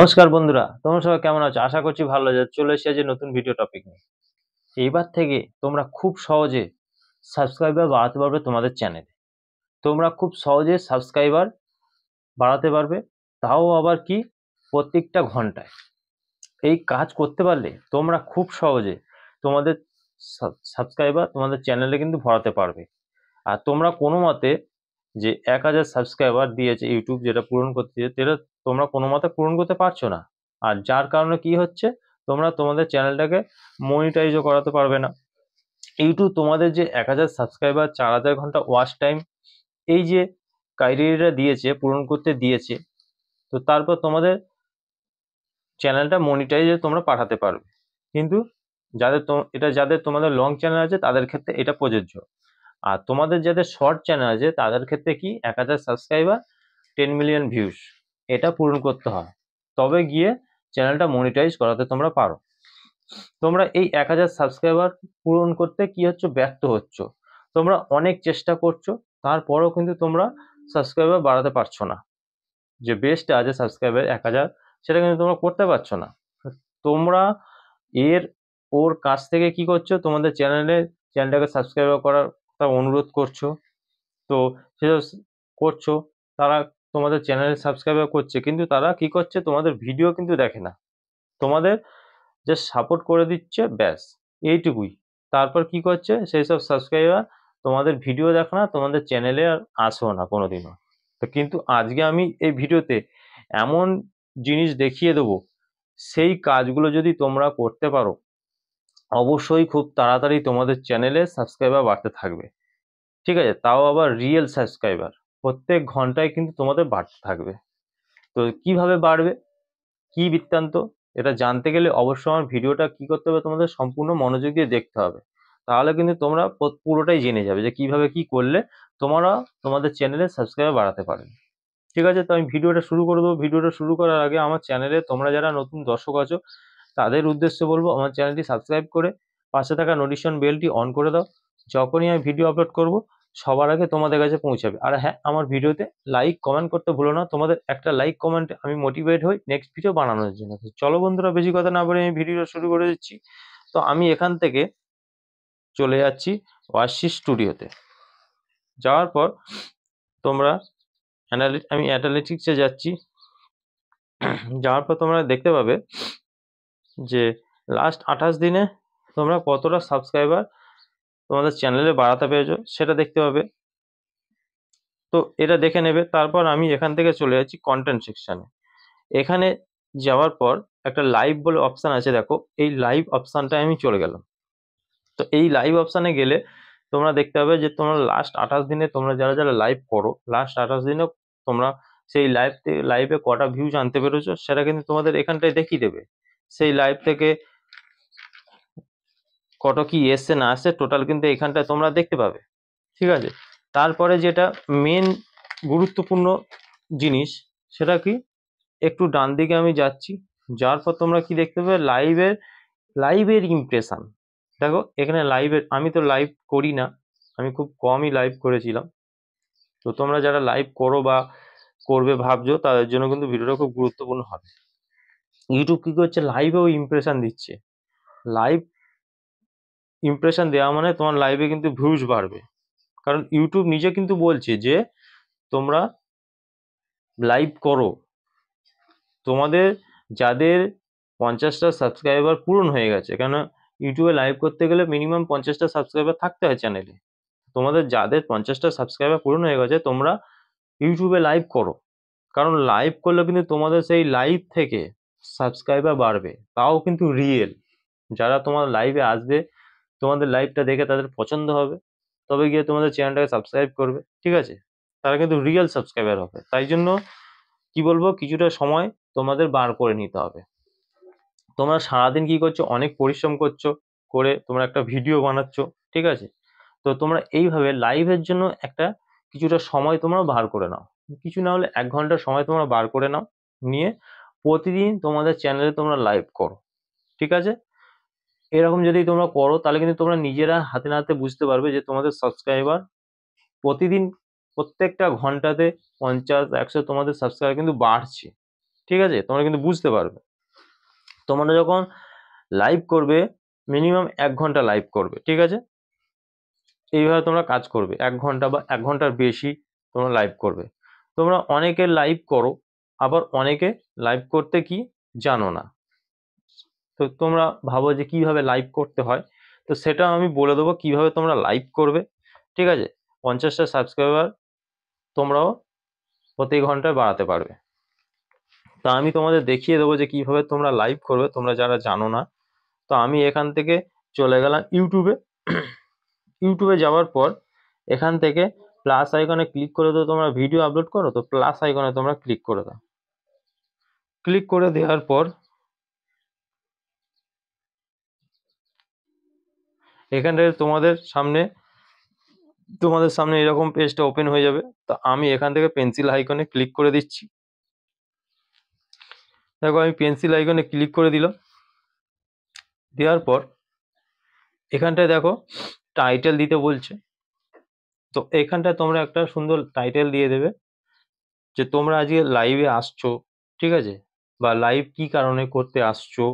নমস্কার বন্ধুরা, তোমরা সবাই কেমন আছো? আশা করছি ভালো আছো। চলে এসেছি নতুন ভিডিও টপিক নিয়ে। এইবার থেকে তোমরা খুব সহজে সাবস্ক্রাইবার বাড়াতে পারবে তোমাদের চ্যানেলে। তোমরা খুব সহজে সাবস্ক্রাইবার বাড়াতে পারবে, তাও আবার কি প্রত্যেকটা ঘন্টায়। এই কাজ করতে পারলে তোমরা খুব সহজে তোমাদের সাবস্ক্রাইবার তোমাদের চ্যানেলে কিন্তু ভরাতে পারবে। আর তোমরা কোনো মতে যে 1000 সাবস্ক্রাইবার দিয়েছে ইউটিউব, যেটা পূরণ করতে যেটা তোমরা কোনো মতে পূরণ করতে পারছো না। আর যার কারণে কি হচ্ছে, তোমরা তোমাদের চ্যানেলটাকে মনিটাইজও করাতে পারবে না। ইউটিউব তোমাদের যে 1000 সাবস্ক্রাইবার, 4000 ঘন্টা ওয়াচ টাইম, এই যে ক্রাইটেরিয়াটা দিয়েছে, পূরণ করতে দিয়েছে, তো তারপর তোমাদের চ্যানেলটা মনিটাইজে তোমরা পাঠাতে পারবে। কিন্তু যাদের তোমাদের লং চ্যানেল আছে তাদের ক্ষেত্রে এটা প্রযোজ্য। আর তোমাদের যাদের শর্ট চ্যানেল আছে তাদের ক্ষেত্রে কি 1000 সাবস্ক্রাইবার, 10 মিলিয়ন ভিউজ, এটা পূরণ করতে হয়, তবে গিয়ে চ্যানেলটা মনিটাইজ করাতে তোমরা পারো। তোমরা এই 1000 সাবস্ক্রাইবার পূরণ করতে কি হচ্ছে, ব্যর্থ হচ্ছ। তোমরা অনেক চেষ্টা করছো, তারপরেও কিন্তু তোমরা সাবস্ক্রাইবার বাড়াতে পারছো না। যে বেস্ট আছে সাবস্ক্রাইবার 1000, সেটা কিন্তু তোমরা করতে পারছো না। তোমরা ওর কাছ থেকে কি করছো, তোমাদের চ্যানেলটাকে সাবস্ক্রাইব করার অনুরোধ করছো। তো সেটা করছো, তারা তোমাদের চ্যানেলে সাবস্ক্রাইব করছে, কিন্তু তারা কি করছে, তোমাদের ভিডিও কিন্তু দেখে না, তোমাদের জাস্ট সাপোর্ট করে দিচ্ছে, ব্যাস এইটুকুই। তারপর কি করছে, সেই সব সাবস্ক্রাইবার তোমাদের ভিডিও দেখো না, তোমাদের চ্যানেলে আর আসো না কোনোদিনও। তো কিন্তু আজকে আমি এই ভিডিওতে এমন জিনিস দেখিয়ে দেবো, সেই কাজগুলো যদি তোমরা করতে পারো, অবশ্যই খুব তাড়াতাড়ি তোমাদের চ্যানেলে সাবস্ক্রাইবার বাড়তে থাকবে। ঠিক আছে, তাও আবার রিয়েল সাবস্ক্রাইবার প্রত্যেক ঘন্টায় কিন্তু তোমাদের বাড়তে থাকবে। তো কিভাবে বাড়বে, কি বৃত্তান্ত, এটা জানতে গেলে অবশ্যই আমার ভিডিওটা কি করতে হবে, তোমাদের সম্পূর্ণ মনোযোগ দিয়ে দেখতে হবে। তাহলে কিন্তু তোমরা পুরোটাই জেনে যাবে যে কিভাবে কি করলে তোমরা তোমাদের চ্যানেলে সাবস্ক্রাইবার বাড়াতে পারবে। ঠিক আছে, তো আমি ভিডিওটা শুরু করে দেবো। ভিডিওটা শুরু করার আগে আমার চ্যানেলে তোমরা যারা নতুন দর্শক আছো তাদের উদ্দেশ্যে বলবো, আমার চ্যানেলটি সাবস্ক্রাইব করে পাশে থাকা নোটিফিকেশন বেলটি অন করে দাও। যখনই আমি ভিডিও আপলোড করব সবার আগে তোমাদের কাছে পৌঁছাবে। আর হ্যাঁ, আমার ভিডিওতে লাইক কমেন্ট করতে ভুলো না। তোমাদের একটা লাইক কমেন্টে আমি মোটিভেট হই নেক্সট ভিডিও বানানোর জন্য। তো চলো বন্ধুরা, বেশি কথা না বলে আমি ভিডিওটা শুরু করে দিচ্ছি। তো আমি এখান থেকে চলে যাচ্ছি ওয়াসি স্টুডিওতে। যাওয়ার পর তোমরা আমি অ্যানালিটিক্সে যাচ্ছি। যাওয়ার পর তোমরা দেখতে পাবে যে লাস্ট 28 দিনে তোমরা কতটা সাবস্ক্রাইবার তোমাদের চ্যানেলে বাড়াতে পেরেছো সেটা দেখতে পাবে। তো এটা দেখে নেবে। তারপর আমি এখান থেকে চলে যাচ্ছি কন্টেন্ট সেকশানে। এখানে যাওয়ার পর একটা লাইভ বলে অপশান আছে, দেখো এই লাইভ অপশানটায় আমি চলে গেলাম। তো এই লাইভ অপশানে গেলে তোমরা দেখতে পাবে যে তোমরা লাস্ট 28 দিনে তোমরা যারা যারা লাইভ করো, লাস্ট 28 দিনে তোমরা সেই লাইভে কটা ভিউজ আনতে পেরেছো সেটা কিন্তু তোমাদের এখানটায় দেখিয়ে দেবে। সেই লাইভ থেকে কত কি এসছে না আসছে টোটাল কিন্তু এখানটায় তোমরা দেখতে পাবে। ঠিক আছে, তারপরে যেটা মেন গুরুত্বপূর্ণ জিনিস, সেটা কি, একটু ডান দিকে আমি যাচ্ছি। যাওয়ার পর তোমরা কি দেখতে পাবে, লাইভের ইমপ্রেশন। দেখো এখানে লাইভের, আমি তো লাইভ করি না, আমি খুব কমই লাইভ করেছিলাম। তো তোমরা যারা লাইভ করো বা করবে ভাবছো, তাদের জন্য কিন্তু ভিডিওটা খুব গুরুত্বপূর্ণ হবে। ইউটিউব কি করছে, লাইভেও ইমপ্রেশন দিচ্ছে। লাইভ ইমপ্রেশন দেওয়া মানে তোমার লাইভে কিন্তু ভিউজ বাড়বে। কারণ ইউটিউব নিজে কিন্তু বলছে যে তোমরা লাইভ করো, তোমাদের যাদের 50টা সাবস্ক্রাইবার পূরণ হয়ে গেছে, কেন ইউটিউবে লাইভ করতে গেলে মিনিমাম 50টা সাবস্ক্রাইবার থাকতে হয় চ্যানেলে। তোমাদের যাদের 50টা সাবস্ক্রাইবার পূরণ হয়ে গেছে তোমরা ইউটিউবে লাইভ করো, কারণ লাইভ করলে কিন্তু তোমাদের সেই লাইভ থেকে সাবস্ক্রাইবার বাড়বে, তাও কিন্তু রিয়েল। যারা তোমার লাইভে আসবে, তোমাদের লাইভটা দেখে তাদের পছন্দ হবে, তবে গিয়ে তোমাদের চ্যানেলটাকে সাবস্ক্রাইব করবে। ঠিক আছে, তারা কিন্তু রিয়েল সাবস্ক্রাইবার হবে। তাই জন্য কি বলবো, কিছুটা সময় তোমাদের বার করে নিতে হবে। তোমরা সারাদিন কি করছো, অনেক পরিশ্রম করছো, করে তোমরা একটা ভিডিও বানাচ্ছ। ঠিক আছে, তো তোমরা এইভাবে লাইভের জন্য একটা কিছুটা সময় তোমরা বার করে নাও। কিছু না হলে 1 ঘন্টা সময় তোমরা বার করে নাও, নিয়ে প্রতিদিন তোমাদের চ্যানেলে তোমরা লাইভ করো। ঠিক আছে, এরকম যদি তোমরা করো তাহলে কিন্তু তোমরা নিজেরা হাতে নাতে বুঝতে পারবে যে তোমাদের সাবস্ক্রাইবার প্রতিদিন প্রত্যেকটা ঘন্টাতে 50 100 তোমাদের সাবস্ক্রাইবার কিন্তু বাড়ছে। ঠিক আছে, তোমরা কিন্তু বুঝতে পারবে। তোমরা যখন লাইভ করবে মিনিমাম 1 ঘন্টা লাইভ করবে, ঠিক আছে, এইভাবে তোমরা কাজ করবে 1 ঘন্টা বা 1 ঘন্টার বেশি তোমরা লাইভ করবে। তোমরা অনেকে লাইভ করো, আবার অনেকে লাইভ করতে কি জানো না। তো তোমরা ভাবো যে কিভাবে লাইভ করতে হয়, তো সেটা আমি বলে দেবো কিভাবে তোমরা লাইভ করবে। ঠিক আছে, 50টা সাবস্ক্রাইবার তোমরাও প্রতি ঘন্টায় বাড়াতে পারবে। তা আমি তোমাদের দেখিয়ে দেবো যে কিভাবে তোমরা লাইভ করবে, তোমরা যারা জানো না। তো আমি এখান থেকে চলে গেলাম ইউটিউবে। ইউটিউবে যাওয়ার পর এখান থেকে প্লাস আইকনে ক্লিক করে দাও। তোমরা ভিডিও আপলোড করো তো প্লাস আইকনে তোমরা ক্লিক করে দাও। ক্লিক করে দেওয়ার পর এখানটায় তোমাদের সামনে এরকম পেজটা ওপেন হয়ে যাবে। তো আমি এখান থেকে পেন্সিল আইকনে ক্লিক করে দিচ্ছি। দেখো আমি পেন্সিল আইকনে ক্লিক করে দিলাম। দেওয়ার পর এখানটায় দেখো টাইটেল দিতে বলছে। তো এখানটায় তোমরা একটা সুন্দর টাইটেল দিয়ে দেবে যে তোমরা আজকে লাইভে আসছো, ঠিক আছে, বা লাইভ কি কারণে করতে আসছো,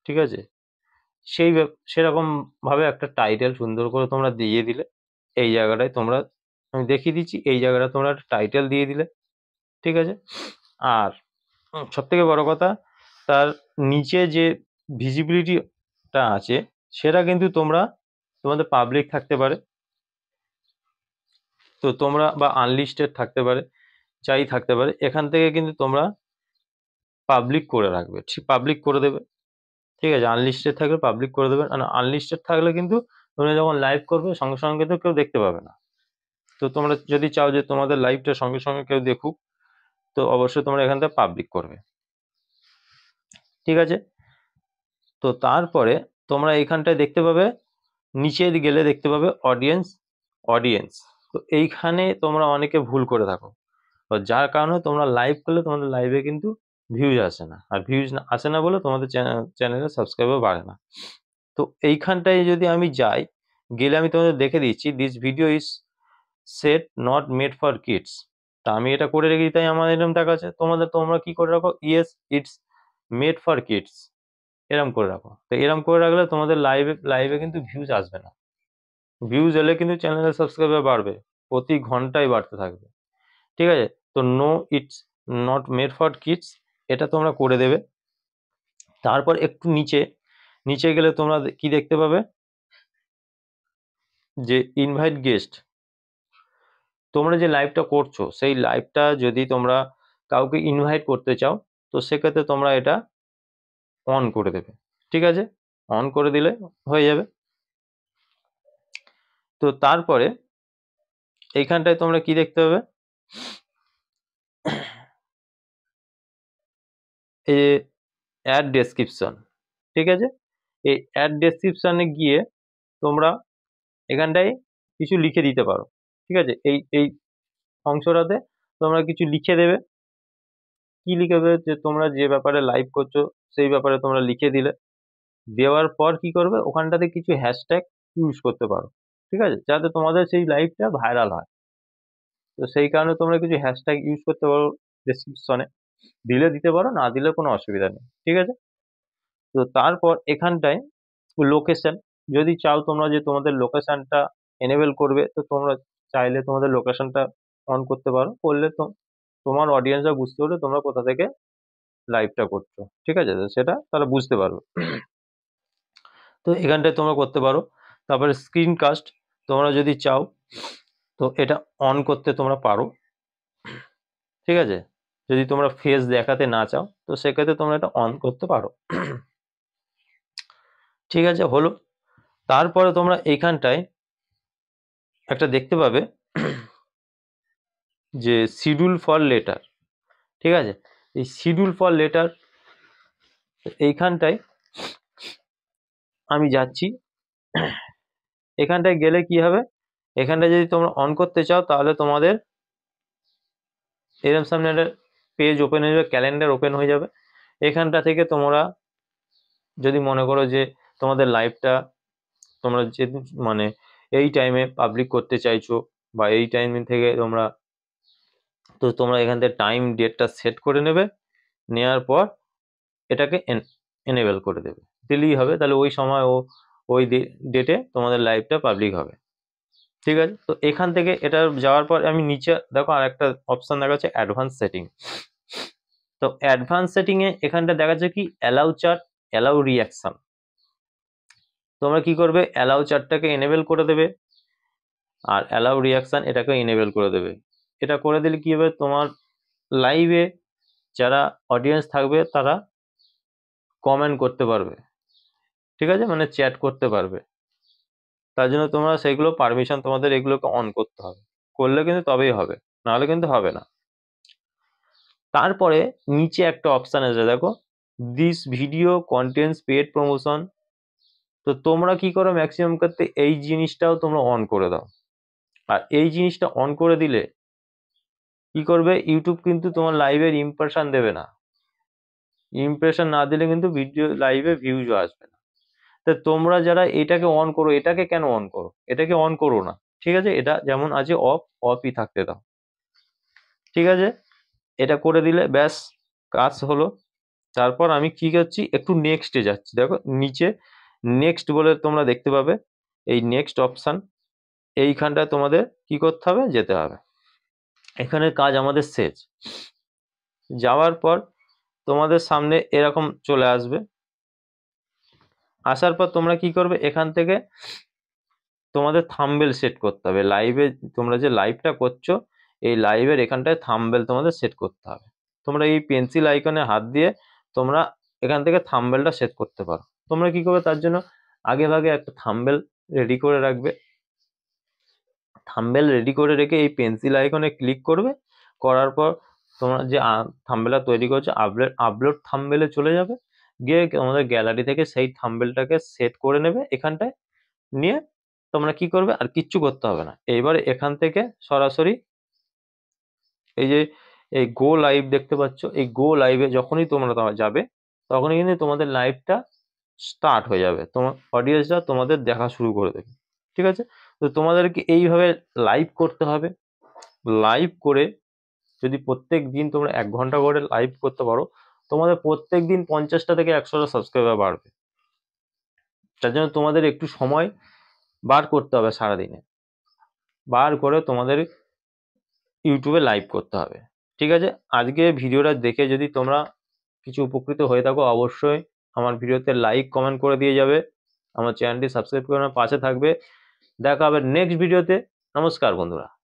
ঠিক আছে, সেরকম ভাবে একটা টাইটেল সুন্দর করে তোমরা দিয়ে দিলে। এই জায়গাটায় তোমরা, আমি দেখিয়ে দিচ্ছি, এই জায়গাটা তোমরা একটা টাইটেল দিয়ে দিলে, ঠিক আছে। আর সব থেকে বড় কথা, তার নিচে যে ভিজিবিলিটিটা আছে সেটা কিন্তু তোমাদের পাবলিক থাকতে পারে, তো তোমরা বা আনলিস্টেড থাকতে পারে, যাই থাকতে পারে, এখান থেকে কিন্তু তোমরা পাবলিক করে রাখবে, ঠিক পাবলিক করে দেবে। ঠিক আছে, আনলিস্টেড থাকলে পাবলিক করে দেবেন। আর আনলিস্টেড থাকলে কিন্তু তোমরা যখন লাইভ করবে সঙ্গে সঙ্গে কিন্তু কেউ দেখতে পাবে না। তো তোমরা যদি চাও যে তোমাদের লাইভটা সঙ্গে সঙ্গে কেউ দেখুক, তো অবশ্যই তোমরা এখান থেকে পাবলিক করবে, ঠিক আছে। তো তারপরে তোমরা এইখানটায় দেখতে পাবে, নিচে গেলে দেখতে পাবে অডিয়েন্স। তো এইখানে তোমরা অনেকে ভুল করে থাকো, তো যার কারণে তোমরা লাইভ করলে তোমাদের লাইভে কিন্তু ভিউজ আসে না, আর ভিউজ আসে না বলে তোমাদের চ্যানেলে সাবস্ক্রাইবার বাড়ে না। তো এইখানটায় যদি আমি যাই, গেলে আমি তোমাদের দেখে দিচ্ছি this video is set not made for kids. তা আমি এটা করে রেখেছি, তাই আমার এরকম দেখাচ্ছে। তোমরা কি করে রাখো, yes it's made for kids, এরম করে রাখো। তো এরম করে রাখলে তোমাদের লাইভে কিন্তু ভিউজ আসবে না। ভিউজ এলে কিন্তু চ্যানেলের সাবস্ক্রাইবার বাড়বে, প্রতি ঘন্টায় বাড়তে থাকবে, ঠিক আছে। তো no it's not made for kids, এটা তোমরা করে দেবে। তারপর একটু নিচে গেলে তোমরা কি দেখতে পাবে যে ইনভাইট গেস্ট। তোমরা যে লাইভটা করছো সেই লাইভটা যদি তোমরা কাউকে ইনভাইট করতে চাও, তো সেক্ষেত্রে তোমরা এটা অন করে দেবে, ঠিক আছে, অন করে দিলে হয়ে যাবে। তো তারপরে এইখানটায় তোমরা কি দেখতে পাবে, এই অ্যাড ডেসক্রিপশন, ঠিক আছে। এই অ্যাড ডেসক্রিপশনে গিয়ে তোমরা এখানটায় কিছু লিখে দিতে পারো, ঠিক আছে। এই অংশটাতে তোমরা কিছু লিখে দেবে। কি লিখে দেবে, যে তোমরা যে ব্যাপারে লাইভ করছো সেই ব্যাপারে তোমরা লিখে দিলে। দেওয়ার পর কি করবে, ওখানটাতে কিছু হ্যাশট্যাগ ইউজ করতে পারো, ঠিক আছে, যাতে তোমাদের সেই লাইভটা ভাইরাল হয়। তো সেই কারণে তোমরা কিছু হ্যাশট্যাগ ইউজ করতে পারো ডেসক্রিপশনে, দিতে পারো, না দিলে কোনো অসুবিধা নেই, ঠিক আছে। তো তারপর এখানটায় লোকেশন, যদি চাও তোমরা যে তোমাদের লোকেশনটা এনেবল করবে, তো তোমরা চাইলে তোমাদের লোকেশনটা অন করতে পারো, করলে তো তোমার অডিয়েন্সরা বুঝতে পারবে তোমরা কোথা থেকে লাইভটা করছো, ঠিক আছে, তো সেটা তারা বুঝতে পারবে। তো এখানটায় তোমরা করতে পারো। তারপরে স্ক্রিন কাস্ট, তোমরা যদি চাও তো এটা অন করতে তোমরা পারো, ঠিক আছে। যদি তোমরা ফেস দেখাতে না চাও তো সেক্ষেত্রে তোমরা এটা অন করতে পারো, ঠিক আছে, হলো। তারপরে তোমরা এইখানটায় একটা দেখতে পাবে যে শিডিউল ফর লেটার, ঠিক আছে। এই শিডিউল ফর লেটার এইখানটায় আমি যাচ্ছি। এখানটায় গেলে কি হবে, এখানটায় যদি তোমরা অন করতে চাও তাহলে তোমাদের এরকম সামনে একটা পেজ ওপেন হয়ে যাবে, ক্যালেন্ডার ওপেন হয়ে যাবে। এখানটা থেকে তোমরা যদি মনে করো যে তোমাদের লাইভটা তোমরা যে মানে এই টাইমে পাবলিক করতে চাইছো, বা এই টাইম থেকে তোমরা এখান থেকে টাইম ডেটটা সেট করে নেবে। নেওয়ার পর এটাকে এনেবল করে দেবে, দিলেই হবে। তাহলে ওই সময় ওই ডেটে তোমাদের লাইভটা পাবলিক হবে। ঠিক আছে, তো এখান থেকে এটা যাওয়ার পর আমি নিচে দেখো আর একটা অপশন দেখাচ্ছে অ্যাডভান্স সেটিং। তো অ্যাডভান্স সেটিং এ এখানটা দেখাচ্ছে কি অ্যালাউ চ্যাট, অ্যালাউ রিঅ্যাকশন। তোমরা কি করবে, অ্যালাউ চ্যাটটাকে এনেবল করে দেবে আর অ্যালাউ রিঅ্যাকশন এটাকে এনেবল করে দেবে। এটা করে দিলে কি হবে, তোমার লাইভে যারা অডিয়েন্স থাকবে তারা কমেন্ট করতে পারবে, ঠিক আছে, মানে চ্যাট করতে পারবে। তার জন্য তোমরা সেইগুলো পারমিশন তোমাদের এগুলোকে অন করতে হবে, করলে কিন্তু তবেই হবে, নাহলে কিন্তু হবে না। তারপরে নিচে একটা অপশান আছে দেখো, this video contents paid promotion. তো তোমরা কি করো, ম্যাক্সিমাম ক্ষেত্রে এই জিনিসটাও তোমরা অন করে দাও। আর এই জিনিসটা অন করে দিলে কি করবে, ইউটিউব কিন্তু তোমার লাইভের ইমপ্রেশন দেবে না। ইমপ্রেশন না দিলে কিন্তু ভিডিও লাইভে ভিউজও আসবে না। তা তোমরা যারা এটাকে অন করো, এটাকে কেন অন করো, এটাকে অন করো না, ঠিক আছে, এটা যেমন আছে অফই থাকতে দাও। ঠিক আছে, এটা করে দিলে ব্যাস কাজ হলো। তারপর আমি কি করছি, একটু নেক্সটে যাচ্ছি, দেখো নিচে নেক্সট বলে তোমরা দেখতে পাবে, এই নেক্সট অপশান, এইখানটা তোমাদের কি করতে হবে, যেতে হবে। এখানে কাজ আমাদের শেষ। যাওয়ার পর তোমাদের সামনে এরকম চলে আসবে। আসার পর তোমরা কি করবে, এখান থেকে তোমাদের থাম্বনেল সেট করতে হবে। লাইভে তোমরা যে লাইভটা করছো, এই লাইভের এখানটায় থাম্বনেল তোমাদের সেট করতে হবে। তোমরা এই পেন্সিল আইকনে হাত দিয়ে তোমরা এখান থেকে থাম্বনেলটা সেট করতে পারো। তোমরা কি করবে, তার জন্য আগে ভাগে একটা থাম্বনেল রেডি করে রাখবে। থাম্বনেল রেডি করে রেখে এই পেন্সিল আইকনে ক্লিক করবে, করার পর তোমরা যে থাম্বনেলটা তৈরি করছো আপলোড থাম্বনেলে চলে যাবে, গিয়ে তোমাদের গ্যালারি থেকে সেই থাম্বনেলটাকে সেট করে নেবে। এখানটায় নিয়ে তোমরা কি করবে, আর কিচ্ছু করতে হবে না। এইবার এখান থেকে সরাসরি এই যে এই গো লাইভ দেখতে পাচ্ছ, এই গো লাইভে যখনই তোমরা যাবে তখনই কিন্তু তোমাদের লাইভটা স্টার্ট হয়ে যাবে, তোমার অডিয়েন্সরা তোমাদের দেখা শুরু করে দেবে। ঠিক আছে, তো তোমাদেরকে এইভাবে লাইভ করতে হবে। লাইভ করে যদি প্রত্যেক দিন তোমরা 1 ঘন্টা করে লাইভ করতে পারো, তোমাদের প্রত্যেক দিন 50টা থেকে 100টা সাবস্ক্রাইবার বাড়বে। তার জন্য তোমাদের একটু সময় বার করতে হবে, সারাদিনে বার করে তোমাদের ইউটিউবে লাইভ করতে হবে। ঠিক আছে, আজকে ভিডিওটা দেখে যদি তোমরা কিছু উপকৃত হয়ে থাকো, অবশ্যই আমার ভিডিওতে লাইক কমেন্ট করে দিয়ে যাবে, আমার চ্যানেলটি সাবস্ক্রাইব করে আমার পাশে থাকবে। দেখা হবে নেক্সট ভিডিওতে। নমস্কার বন্ধুরা।